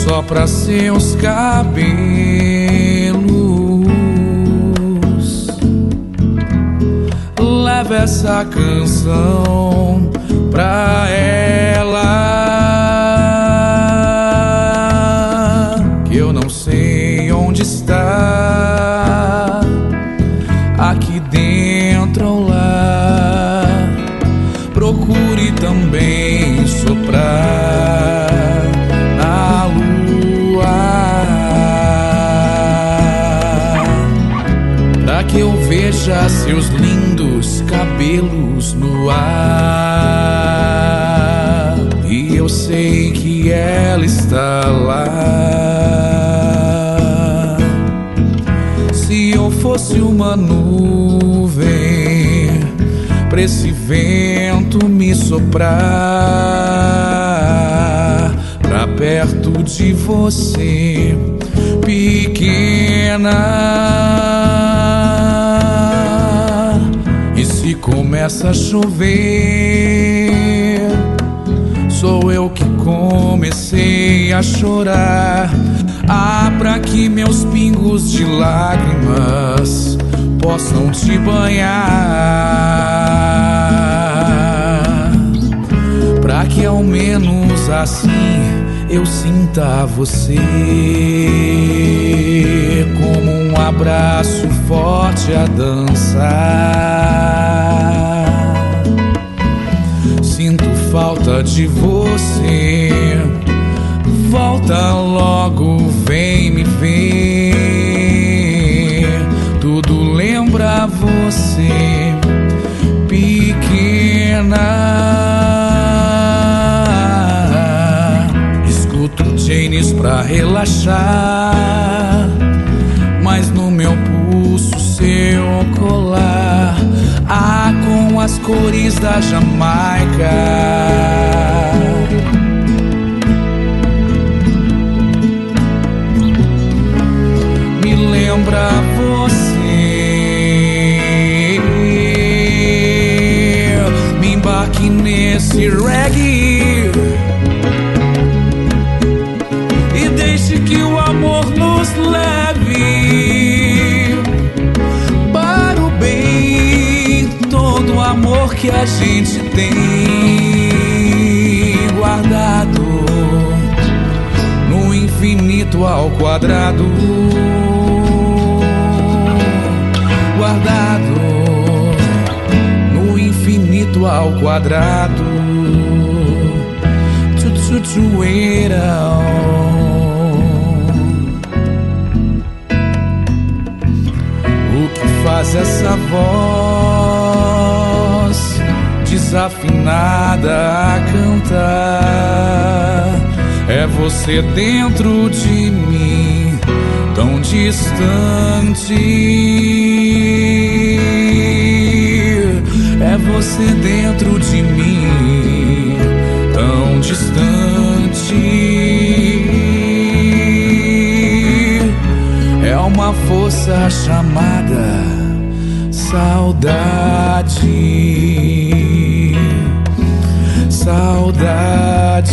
Sopra seus cabelos, leva essa canção pra ela, que eu não sei onde está, aqui dentro ou lá. Procure também soprar na lua, pra que eu veja seus lindos cabelos no ar. E eu sei que ela está lá. Se eu fosse uma nuvem, pra esse vento me soprar pra perto de você, pequena. E se começa a chover, sou eu que comecei a chorar. Ah, pra que meus pingos de lágrimas possam te banhar, pra que ao menos assim eu sinta você como um abraço forte a dançar. Sinto falta de você, volta logo, vem me ver. Tudo lembra você, pequena. Escuto Janis pra relaxar, mas no meu pulso seu colar, ah, com as cores da Jamaica. Me lembra você, me embarque nesse reggae e deixe que o amor nos leve para o bem. Todo o amor que a gente tem guardado no infinito ao quadrado, guardado no infinito ao quadrado. O que faz essa voz desafinada a cantar? É você dentro de mim, tão distante. É você dentro de mim, tão distante. É uma força chamada saudade, saudade.